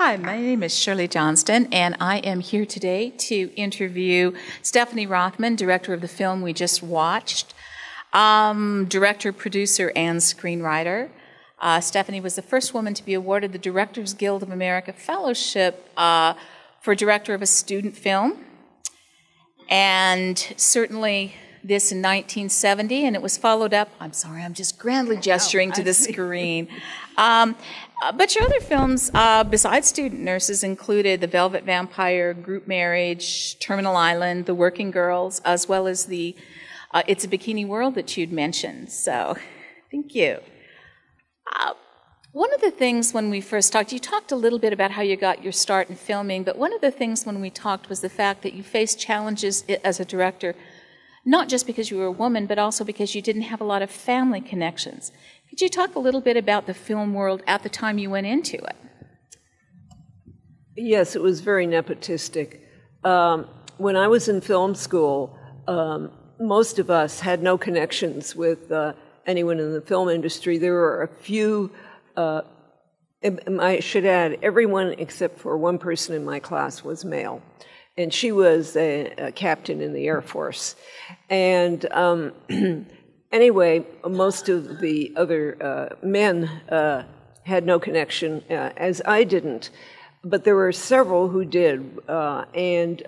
Hi, my name is Shirley Johnston, and I am here today to interview Stephanie Rothman, director of the film we just watched, director, producer, and screenwriter. Stephanie was the first woman to be awarded the Directors Guild of America Fellowship for director of a student film, and certainly this in 1970, and it was followed up, I'm sorry, I'm just grandly gesturing to the screen. But your other films, besides Student Nurses, included The Velvet Vampire, Group Marriage, Terminal Island, The Working Girls, as well as the It's a Bikini World that you'd mentioned. So, thank you. One of the things when we first talked, you talked a little bit about how you got your start in filming, but one of the things when we talked was the fact that you faced challenges as a director, not just because you were a woman, but also because you didn't have a lot of family connections. Could you talk a little bit about the film world at the time you went into it? Yes, it was very nepotistic. When I was in film school, most of us had no connections with anyone in the film industry. There were a few, I should add, everyone except for one person in my class was male. And she was a captain in the Air Force. And anyway, most of the other men had no connection, as I didn't. But there were several who did. And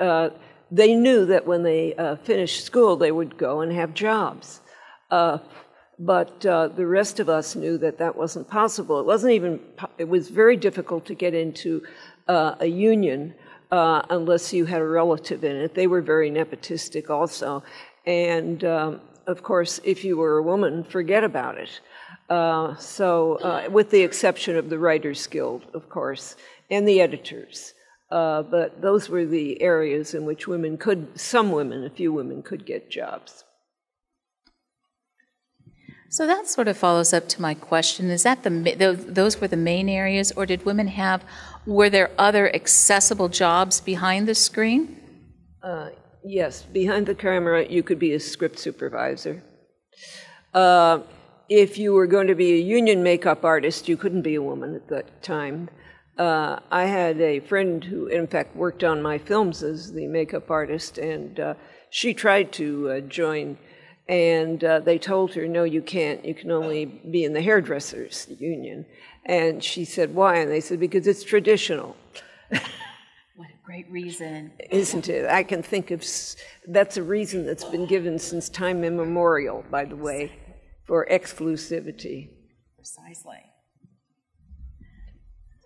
they knew that when they finished school, they would go and have jobs. But the rest of us knew that that wasn't possible. It was very difficult to get into a union unless you had a relative in it. They were very nepotistic also. And, of course, if you were a woman, forget about it. With the exception of the Writers Guild, of course, and the editors. But those were the areas in which some women, a few women, could get jobs. So that sort of follows up to my question. Is that those were the main areas, or were there other accessible jobs behind the screen? Yes, behind the camera, you could be a script supervisor. If you were going to be a union makeup artist, you couldn't be a woman at that time. I had a friend who, in fact, worked on my films as the makeup artist, and she tried to join. And they told her, no, you can't. You can only be in the hairdressers union. And she said, why? And they said, because it's traditional. What a great reason. Isn't it? I can think of, that's a reason that's been given since time immemorial, by the way, for exclusivity. Precisely.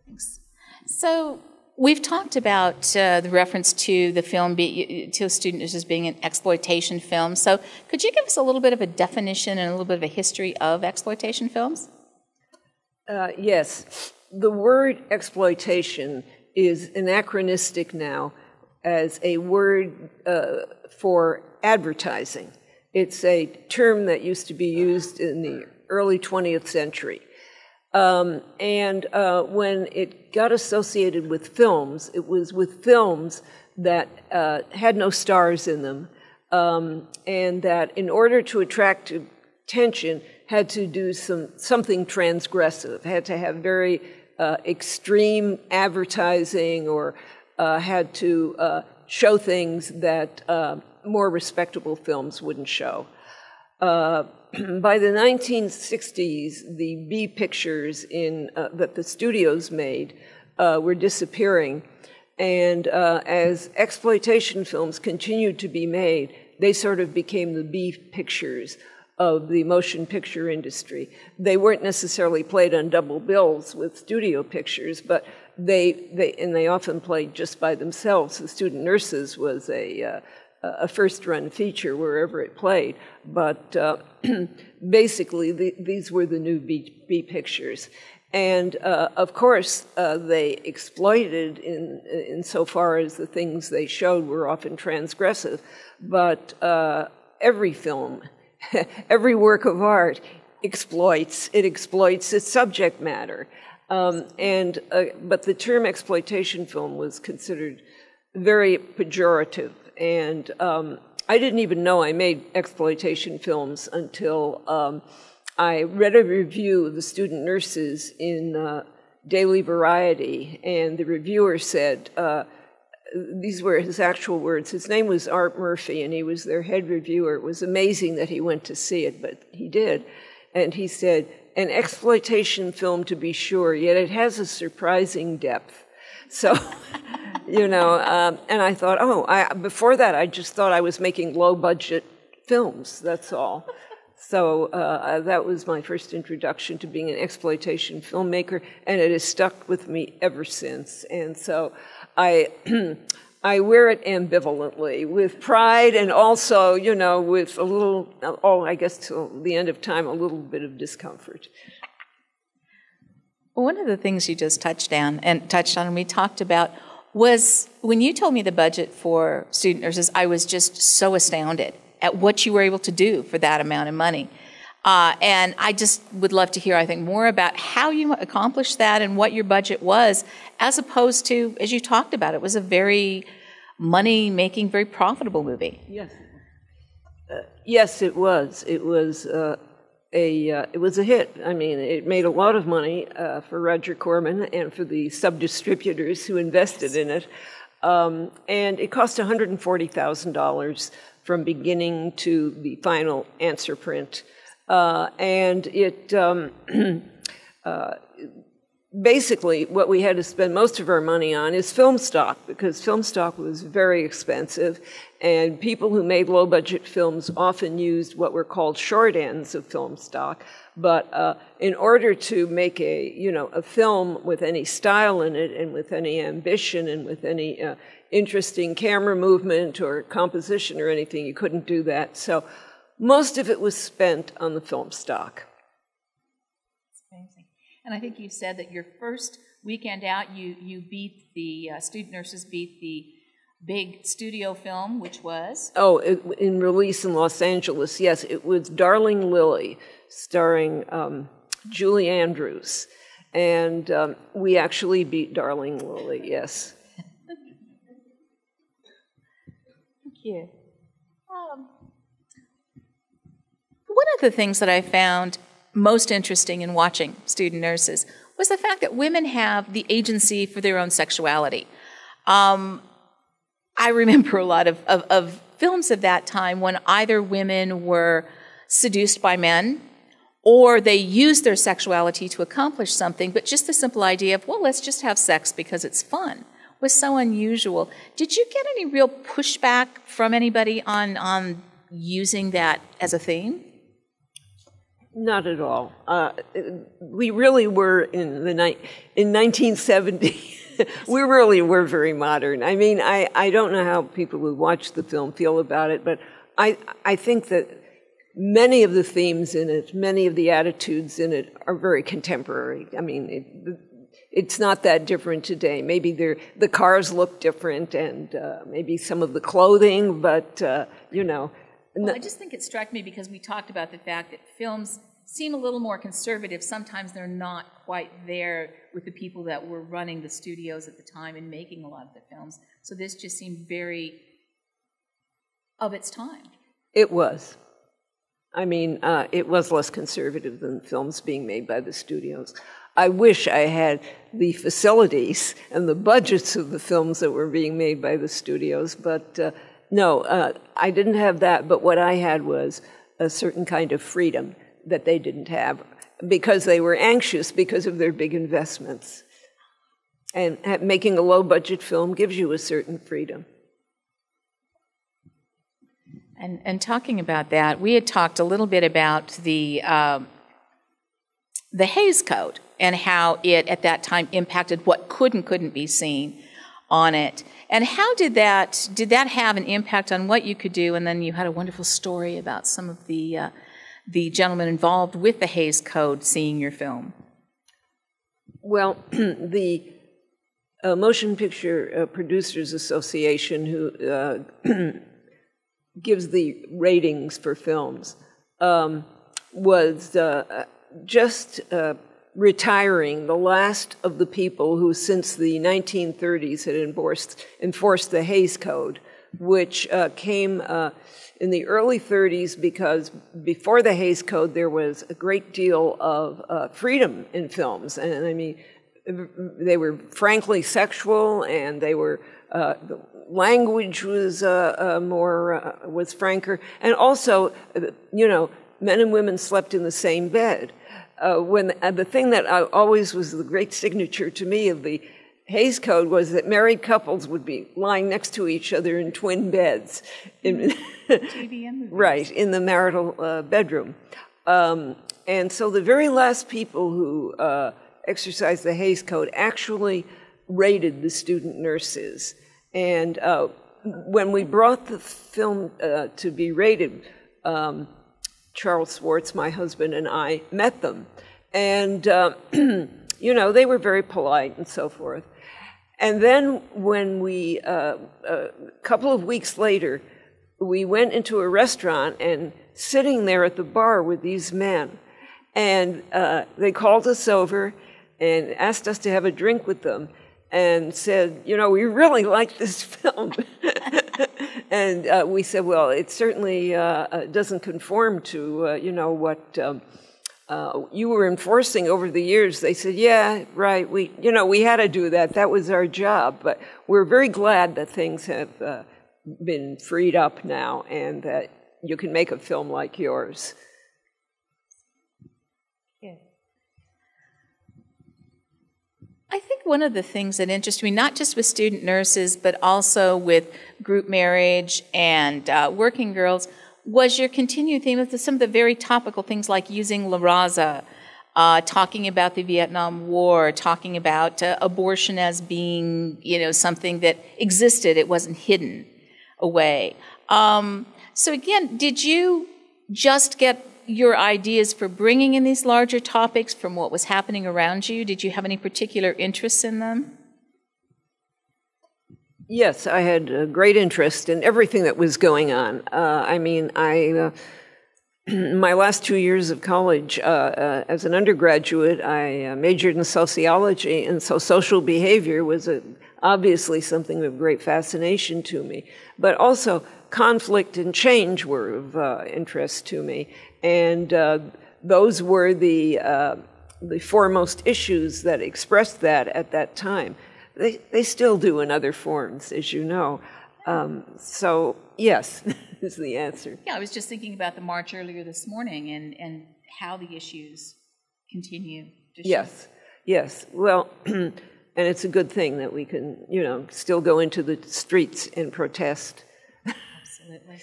Thanks. So, we've talked about the reference to the film, to Student Nurses being an exploitation film. So could you give us a little bit of a definition and a little bit of a history of exploitation films? Yes. The word exploitation is anachronistic now as a word for advertising. It's a term that used to be used in the early 20th century. When it got associated with films, it was with films that had no stars in them, and that in order to attract attention, had to do something transgressive, had to have very extreme advertising, or had to show things that more respectable films wouldn't show. By the 1960s, the B pictures that the studios made were disappearing, and as exploitation films continued to be made, they sort of became the B pictures of the motion picture industry. They weren't necessarily played on double bills with studio pictures, but they often played just by themselves. The Student Nurses was a first-run feature wherever it played, but basically these were the new B pictures. And of course, they exploited insofar as the things they showed were often transgressive, but every film, every work of art exploits its subject matter. But the term exploitation film was considered very pejorative, and I didn't even know I made exploitation films until I read a review of the Student Nurses in Daily Variety, and the reviewer said, these were his actual words. His name was Art Murphy, and he was their head reviewer. It was amazing that he went to see it, but he did. And he said, an exploitation film to be sure, yet it has a surprising depth. So, and I thought, before that, I just thought I was making low-budget films, that's all. So that was my first introduction to being an exploitation filmmaker, and it has stuck with me ever since. And so I wear it ambivalently, with pride and also, with a little, I guess till the end of time, a little bit of discomfort. One of the things you just touched on and we talked about was when you told me the budget for student nurses, I was just so astounded at what you were able to do for that amount of money. And I just would love to hear, I think, more about how you accomplished that and what your budget was, as opposed to, as you talked about, it was a very money-making, very profitable movie. Yes. Yes, it was. It was it was a hit. I mean, it made a lot of money for Roger Corman and for the sub-distributors who invested in it. And it cost $140,000 from beginning to the final answer print. And it basically, what we had to spend most of our money on is film stock, because film stock was very expensive, and people who made low-budget films often used what were called short ends of film stock. But in order to make a film with any style in it, and with any ambition, and with any interesting camera movement or composition or anything, you couldn't do that. So most of it was spent on the film stock. That's amazing. And I think you said that your first weekend out, you beat the student nurses beat the big studio film, which was? Oh, in release in Los Angeles, yes. It was Darling Lily, starring Julie Andrews. And we actually beat Darling Lily, yes. Thank you. One of the things that I found most interesting in watching student nurses was the fact that women have the agency for their own sexuality. I remember a lot of films of that time when either women were seduced by men or they used their sexuality to accomplish something, but just the simple idea of, well, let's just have sex because it's fun was so unusual. Did you get any real pushback from anybody on using that as a theme? Not at all. We really were in 1970. We really were very modern. I mean, I don't know how people who watch the film feel about it, but I think that many of the themes in it, many of the attitudes in it are very contemporary. I mean, it's not that different today. Maybe the cars look different, and maybe some of the clothing, but Well, I just think it struck me because we talked about the fact that films seem a little more conservative. Sometimes they're not quite there with the people that were running the studios at the time and making a lot of the films. So this just seemed very of its time. It was. I mean, it was less conservative than films being made by the studios. I wish I had the facilities and the budgets of the films that were being made by the studios, but no, I didn't have that. But what I had was a certain kind of freedom that they didn't have because they were anxious because of their big investments. And making a low-budget film gives you a certain freedom. And talking about that, we had talked a little bit about the Hays Code and how it, at that time, impacted what could and couldn't be seen on it. And how did that have an impact on what you could do? And then you had a wonderful story about some of the gentlemen involved with the Hays Code seeing your film. Well, the Motion Picture Producers Association, who gives the ratings for films, was just retiring the last of the people who, since the 1930s, had enforced the Hays Code, which came in the early 30s because before the Hays Code there was a great deal of freedom in films. And I mean, they were frankly sexual, and they were the language was was franker, and also, men and women slept in the same bed. When the thing that always was the great signature to me of the Hays Code was that married couples would be lying next to each other in twin beds, right, in the marital bedroom. And so the very last people who exercised the Hays Code actually rated the student nurses. And when we brought the film to be rated, Charles Swartz, my husband, and I met them. And, they were very polite and so forth. And then when we, a couple of weeks later, we went into a restaurant and sitting there at the bar with these men. And they called us over and asked us to have a drink with them and said, we really like this film. And we said, well, it certainly doesn't conform to, what you were enforcing over the years. They said, yeah, right, we had to do that. That was our job. But we're very glad that things have been freed up now and that you can make a film like yours. Yeah. I think one of the things that interests me, not just with student nurses, but also with group marriage and working girls, was your continued theme of some of the very topical things like using La Raza, talking about the Vietnam War, talking about abortion as being, something that existed, it wasn't hidden away. So again, did you just get your ideas for bringing in these larger topics from what was happening around you? Did you have any particular interests in them? Yes, I had a great interest in everything that was going on. My last 2 years of college, as an undergraduate, I majored in sociology, and so social behavior was obviously something of great fascination to me. But also, conflict and change were of interest to me, and those were the foremost issues that expressed that at that time. They still do in other forms, as you know. So, yes, is the answer. Yeah, I was just thinking about the march earlier this morning and how the issues continue to show. Yes. Well, and it's a good thing that we can, still go into the streets and protest. Absolutely.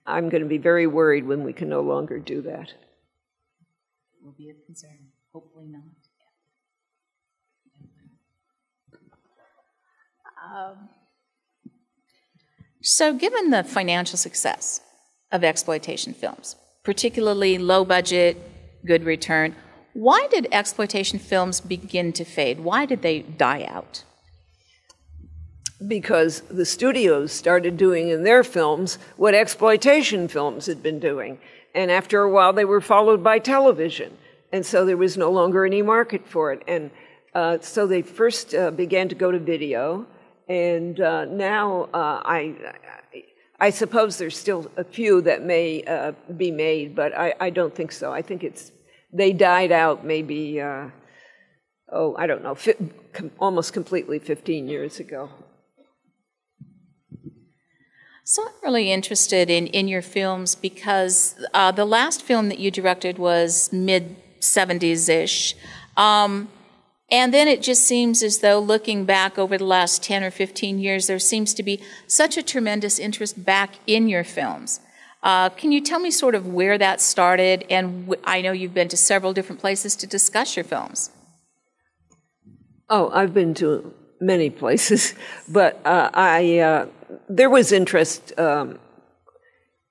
I'm going to be very worried when we can no longer do that. It will be a concern. Hopefully not. So given the financial success of exploitation films, particularly low budget, good return, why did exploitation films begin to fade? Why did they die out? Because the studios started doing in their films what exploitation films had been doing. And after a while, they were followed by television. And so there was no longer any market for it. And so they first began to go to video. And now I suppose there's still a few that may be made, but I don't think so. I think they died out maybe, I don't know, almost completely 15 years ago. So I'm really interested in your films because the last film that you directed was mid-70s-ish. And then it just seems as though looking back over the last 10 or 15 years, there seems to be such a tremendous interest back in your films. Can you tell me sort of where that started? And I know you've been to several different places to discuss your films. Oh, I've been to many places, but there was interest in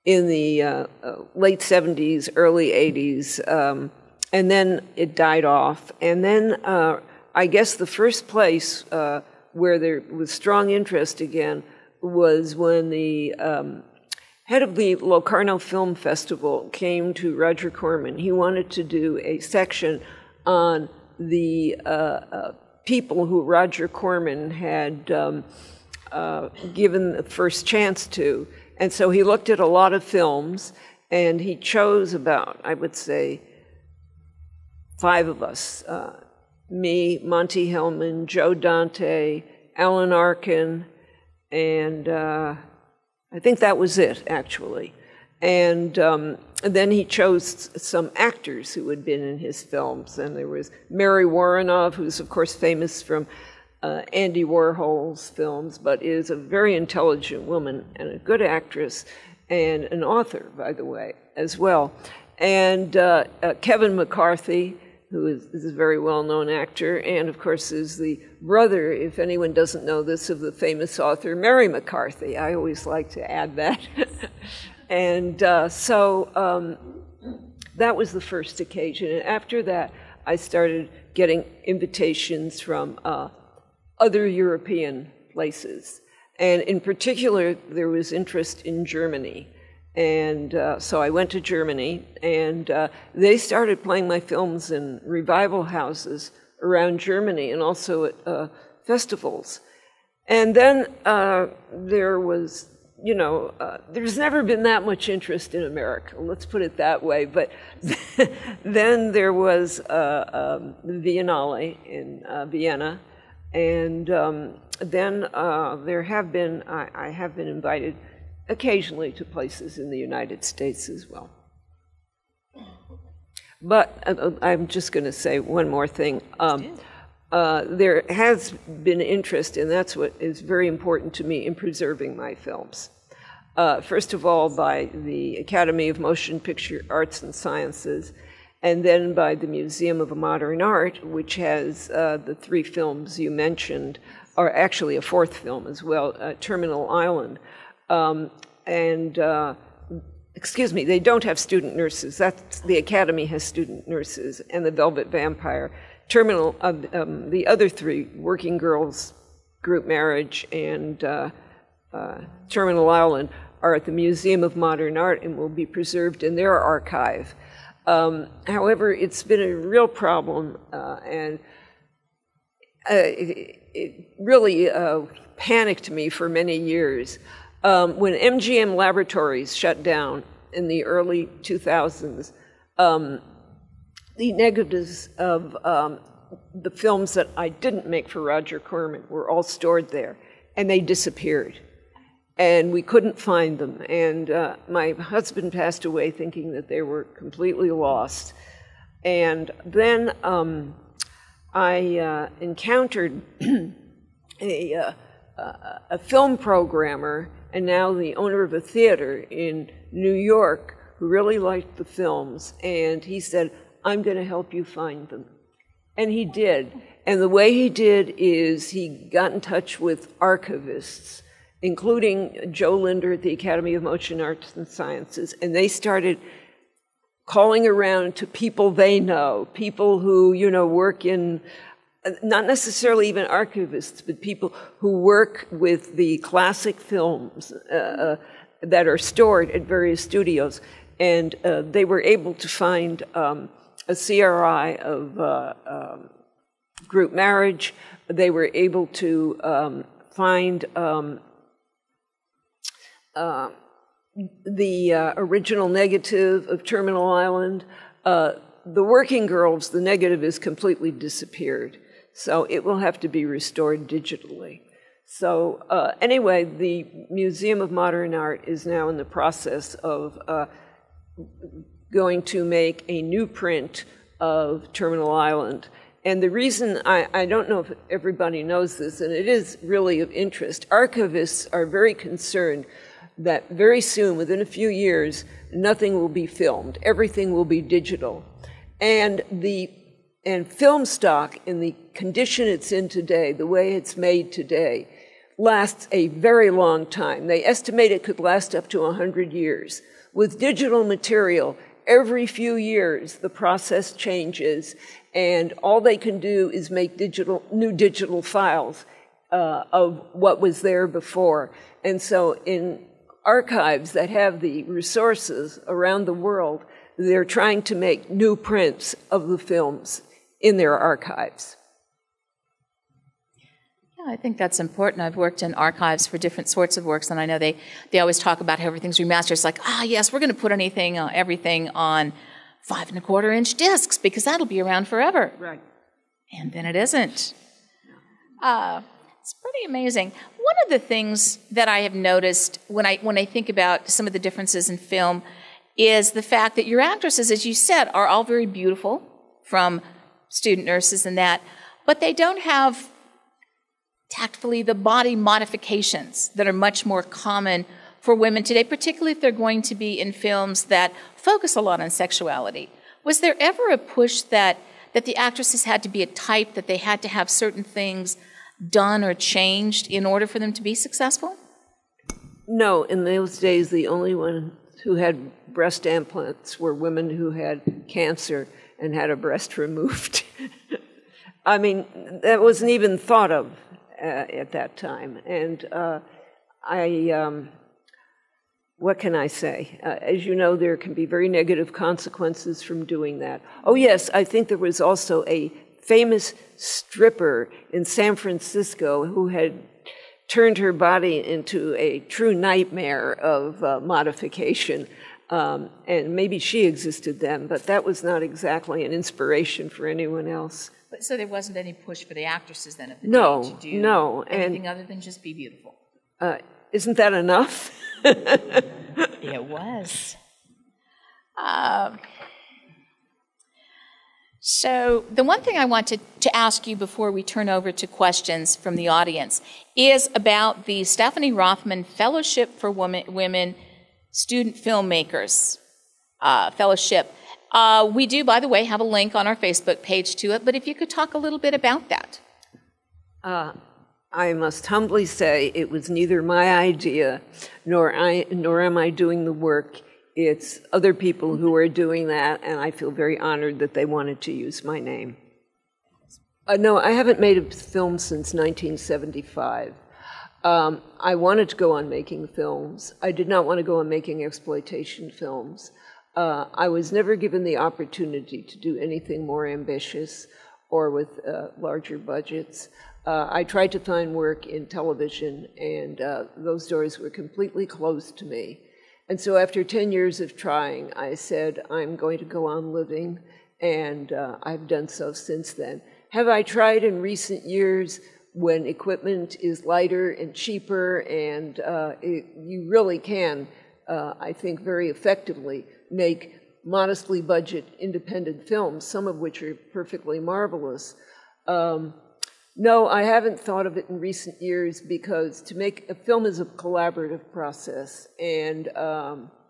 the late 70s, early 80s, and then it died off. And then I guess the first place where there was strong interest again was when the head of the Locarno Film Festival came to Roger Corman. He wanted to do a section on the people who Roger Corman had given the first chance to. And so he looked at a lot of films, and he chose about, I would say, 5 of us me, Monty Hellman, Joe Dante, Alan Arkin, and I think that was it, actually. And then he chose some actors who had been in his films. And there was Mary Woronov, who's, of course, famous from Andy Warhol's films, but is a very intelligent woman and a good actress and an author, by the way, as well. And Kevin McCarthy, who is a very well-known actor, and of course is the brother, if anyone doesn't know this, of the famous author Mary McCarthy. I always like to add that. And so that was the first occasion. And after that, I started getting invitations from other European places. And in particular, there was interest in Germany. And so I went to Germany, and they started playing my films in revival houses around Germany and also at festivals. And then there was, you know, there's never been that much interest in America, let's put it that way. But then there was the Biennale in Vienna, and then there have been, I have been invited occasionally to places in the United States as well. But I'm just going to say one more thing. There has been interest, and that's what is very important to me, in preserving my films. First of all, by the Academy of Motion Picture Arts and Sciences, and then by the Museum of Modern Art, which has the 3 films you mentioned, or actually a 4th film as well, Terminal Island. Excuse me, they don't have student nurses. That's, the Academy has student nurses, and the Velvet Vampire. Terminal, the other 3, Working Girls, Group Marriage, and Terminal Island, are at the Museum of Modern Art and will be preserved in their archive. However, it's been a real problem, and it really panicked me for many years. When MGM Laboratories shut down in the early 2000s, the negatives of the films that I didn't make for Roger Corman were all stored there, and they disappeared. And we couldn't find them. And my husband passed away thinking that they were completely lost. And then I encountered a film programmer and now the owner of a theater in New York who really liked the films. And he said, I'm going to help you find them. And he did. And the way he did is he got in touch with archivists, including Joe Linder at the Academy of Motion Arts and Sciences, and they started calling around to people they know, people who, you know, work in, not necessarily even archivists, but people who work with the classic films that are stored at various studios. And they were able to find a CRI of Group Marriage. They were able to find the original negative of Terminal Island. The Working Girls, the negative is completely disappeared. So it will have to be restored digitally. So anyway, the Museum of Modern Art is now in the process of going to make a new print of Terminal Island. And the reason, I don't know if everybody knows this, and it is really of interest, archivists are very concerned that very soon, within a few years, nothing will be filmed. Everything will be digital. And film stock, in the condition it's in today, the way it's made today, lasts a very long time. They estimate it could last up to 100 years. With digital material, every few years, the process changes, and all they can do is make new digital files of what was there before. And so in archives that have the resources around the world, they're trying to make new prints of the films in their archives. Yeah, I think that's important. I've worked in archives for different sorts of works, and I know they always talk about how everything's remastered. It's like, yes, we're going to put everything on 5 1/4-inch discs because that'll be around forever. Right. and then it isn't. It's pretty amazing. One of the things that I have noticed when I think about some of the differences in film is the fact that your actresses, as you said, are all very beautiful, from student nurses and that, but they don't have tactfully the body modifications that are much more common for women today, particularly if they're going to be in films that focus a lot on sexuality. Was there ever a push that the actresses had to be a type, that they had to have certain things done or changed in order for them to be successful? No, in those days, the only one who had breast implants were women who had cancer and had a breast removed. I mean, that wasn't even thought of at that time. And what can I say? As you know, there can be very negative consequences from doing that. Oh, yes, I think there was also a famous stripper in San Francisco who had turned her body into a true nightmare of modification. And maybe she existed then, but that was not exactly an inspiration for anyone else. But so there wasn't any push for the actresses then at the day to do anything other than just be beautiful? Isn't that enough? It was. So the one thing I want to ask you before we turn over to questions from the audience is about the Stephanie Rothman Fellowship for Women Student Filmmakers Fellowship. We do, by the way, have a link on our Facebook page to it, but if you could talk a little bit about that. I must humbly say it was neither my idea nor am I doing the work. It's other people who are doing that, and I feel very honored that they wanted to use my name. No, I haven't made a film since 1975. I wanted to go on making films. I did not want to go on making exploitation films. I was never given the opportunity to do anything more ambitious or with larger budgets. I tried to find work in television, and those doors were completely closed to me. And so after 10 years of trying, I said, I'm going to go on living, and I've done so since then. Have I tried in recent years when equipment is lighter and cheaper, and you really can, I think, very effectively make modestly budget independent films, some of which are perfectly marvelous. No, I haven't thought of it in recent years because to make a film is a collaborative process. And,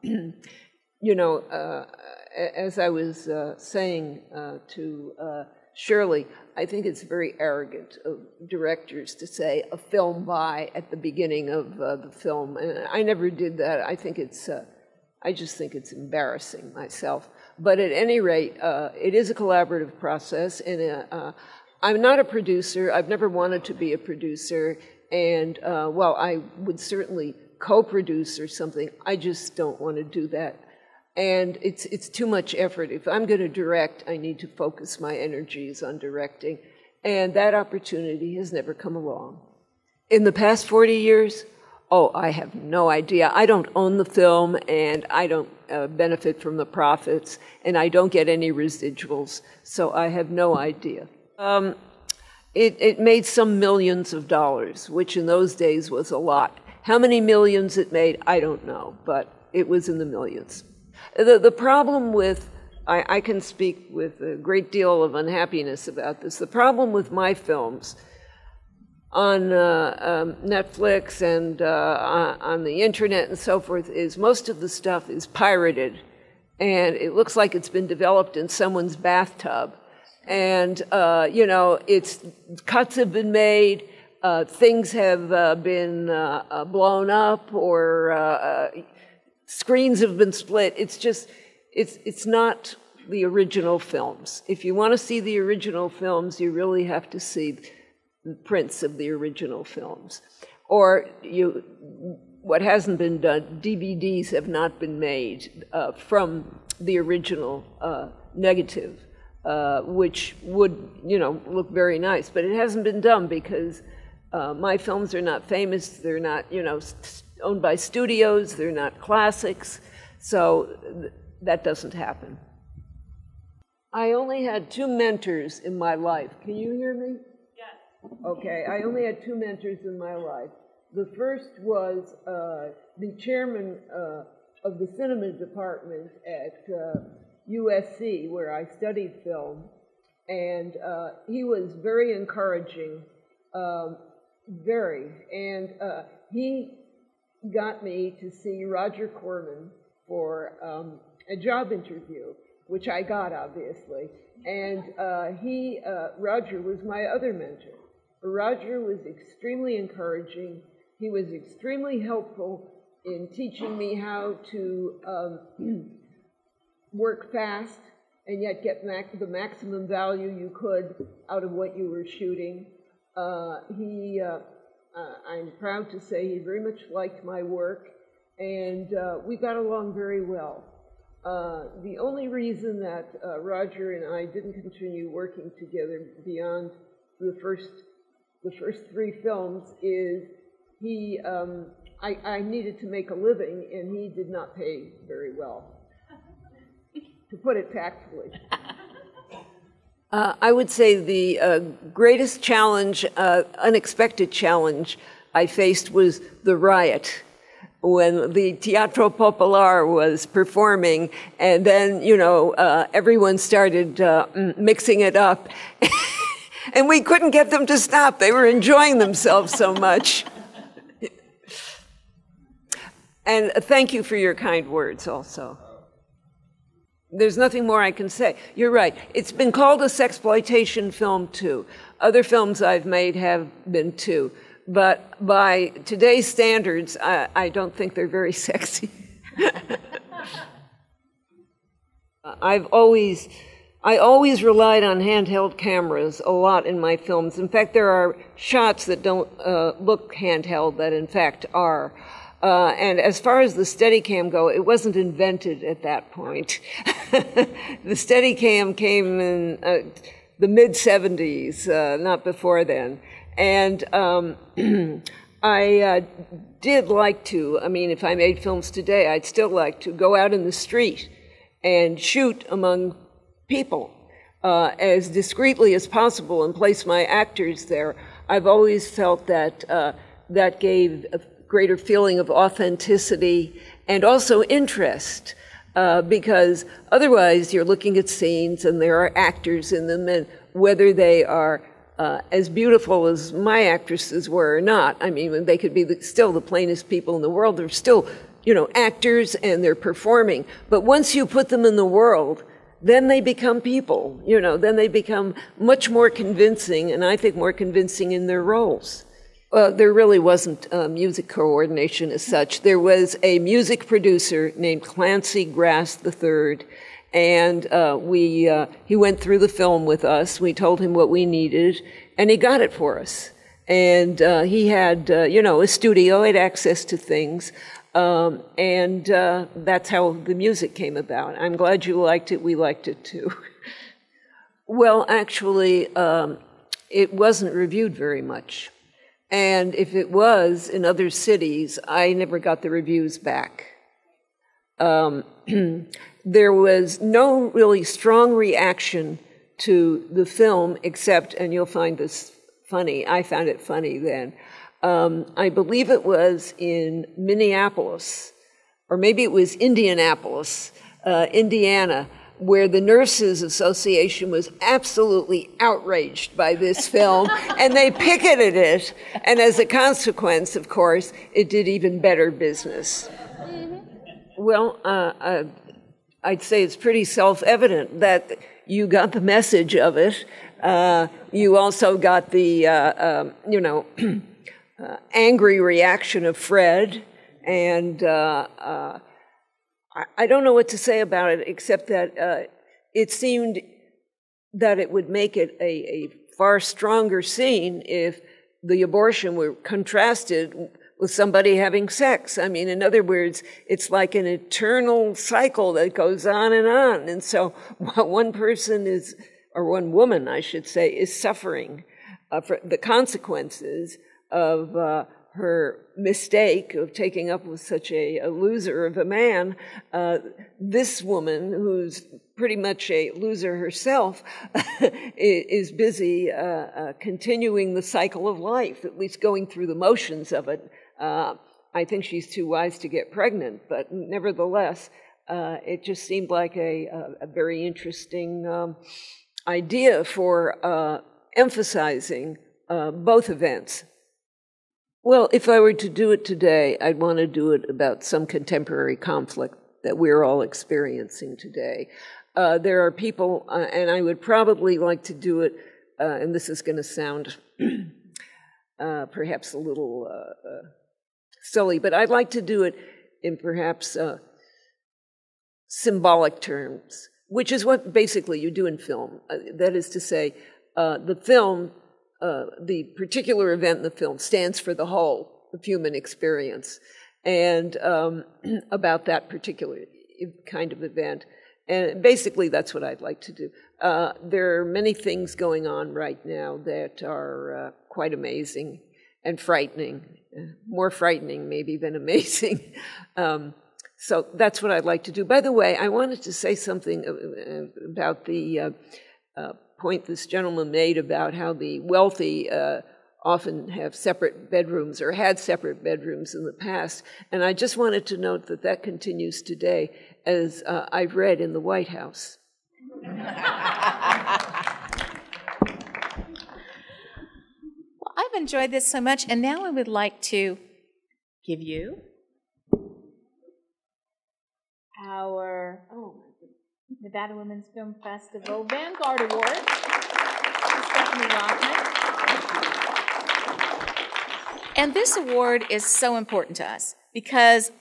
you know, as I was saying to Shirley, I think it's very arrogant of directors to say a film by at the beginning of the film. And I never did that. I think it's, I just think it's embarrassing myself. But at any rate, it is a collaborative process, and I'm not a producer. I've never wanted to be a producer, and well, I would certainly co-produce or something. I just don't want to do that, and it's too much effort. If I'm going to direct, I need to focus my energies on directing, and that opportunity has never come along. In the past 40 years, oh, I have no idea. I don't own the film, and I don't benefit from the profits, and I don't get any residuals, so I have no idea. It made some millions of dollars, which in those days was a lot. How many millions it made, I don't know, but it was in the millions. The problem with, I can speak with a great deal of unhappiness about this, the problem with my films on Netflix and on the internet and so forth is most of the stuff is pirated, and it looks like it's been developed in someone's bathtub. And, you know, cuts have been made, things have been blown up, or screens have been split. It's just, it's not the original films. If you want to see the original films, you really have to see the prints of the original films. Or what hasn't been done, DVDs have not been made from the original negative. Which would, you know, look very nice. But it hasn't been done because my films are not famous. They're not, you know, owned by studios. They're not classics. So that doesn't happen. I only had 2 mentors in my life. Can you hear me? Yes. Okay, I only had 2 mentors in my life. The first was the chairman of the cinema department at USC, where I studied film, and he was very encouraging, and he got me to see Roger Corman for a job interview, which I got, obviously, and Roger was my other mentor. Roger was extremely encouraging. He was extremely helpful in teaching me how to work fast and yet get the maximum value you could out of what you were shooting. I'm proud to say he very much liked my work, and we got along very well. The only reason that Roger and I didn't continue working together beyond the first 3 films is I needed to make a living, and he did not pay very well, to put it tactfully. I would say the greatest challenge, unexpected challenge I faced was the riot when the Teatro Popular was performing, and then, everyone started mixing it up, and we couldn't get them to stop. They were enjoying themselves so much. And thank you for your kind words also. There's nothing more I can say. You're right. It's been called a sexploitation film, too. Other films I've made have been, too. But by today's standards, I don't think they're very sexy. I always relied on handheld cameras a lot in my films. In fact, there are shots that don't look handheld that, in fact, are. And as far as the Steadicam go, it wasn't invented at that point. The Steadicam came in the mid-'70s, not before then. And I did like to, if I made films today, I'd still like to go out in the street and shoot among people as discreetly as possible and place my actors there. I've always felt that that gave a greater feeling of authenticity and also interest, because otherwise you're looking at scenes and there are actors in them, and whether they are as beautiful as my actresses were or not, they could be still the plainest people in the world, they're still, actors and they're performing. But once you put them in the world, then they become people, then they become much more convincing, and I think more convincing in their roles. There really wasn't music coordination as such. There was a music producer named Clancy Grass III, and he went through the film with us. We told him what we needed, and he got it for us. And he had, a studio, had access to things, and that's how the music came about. I'm glad you liked it. We liked it, too. Well, actually, it wasn't reviewed very much. And if it was in other cities, I never got the reviews back. There was no really strong reaction to the film except, and you'll find this funny, I found it funny then, I believe it was in Minneapolis, or maybe it was Indianapolis, Indiana, where the Nurses Association was absolutely outraged by this film, and they picketed it, and as a consequence, of course, it did even better business. Well, I'd say it's pretty self-evident that you got the message of it. You also got the, angry reaction of Fred, and I don't know what to say about it, except that it seemed that it would make it a far stronger scene if the abortion were contrasted with somebody having sex. In other words, it's like an eternal cycle that goes on. And so one person is, or one woman, I should say, is suffering for the consequences of her mistake of taking up with such a loser of a man, this woman, who's pretty much a loser herself, is busy continuing the cycle of life, at least going through the motions of it. I think she's too wise to get pregnant, but nevertheless, it just seemed like a very interesting idea for emphasizing both events. Well, if I were to do it today, I'd want to do it about some contemporary conflict that we're all experiencing today. There are people, and I would probably like to do it, and this is going to sound perhaps a little silly, but I'd like to do it in perhaps symbolic terms, which is what basically you do in film. That is to say, the film, the particular event in the film stands for the whole of human experience, and about that particular kind of event. And basically, that's what I'd like to do. There are many things going on right now that are quite amazing and frightening, more frightening maybe than amazing. So that's what I'd like to do. By the way, I wanted to say something about the point this gentleman made about how the wealthy often have separate bedrooms or had separate bedrooms in the past. And I just wanted to note that that continues today, as I've read in the White House. Well, I've enjoyed this so much, and now I would like to give you our Nevada Women's Film Festival Vanguard Award to Stephanie Rothman. And this award is so important to us because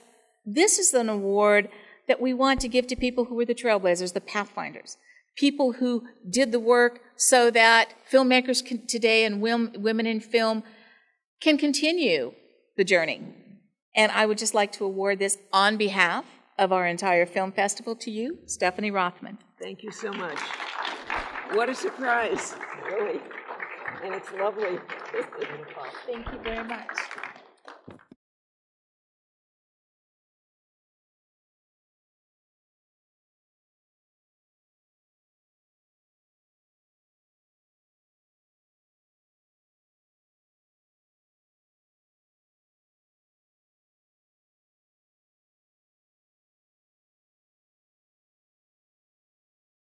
this is an award that we want to give to people who were the trailblazers, the pathfinders, people who did the work so that filmmakers today and women in film can continue the journey. And I would just like to award this on behalf of our entire film festival to you, Stephanie Rothman. Thank you so much. What a surprise, really. And it's lovely. Thank you very much.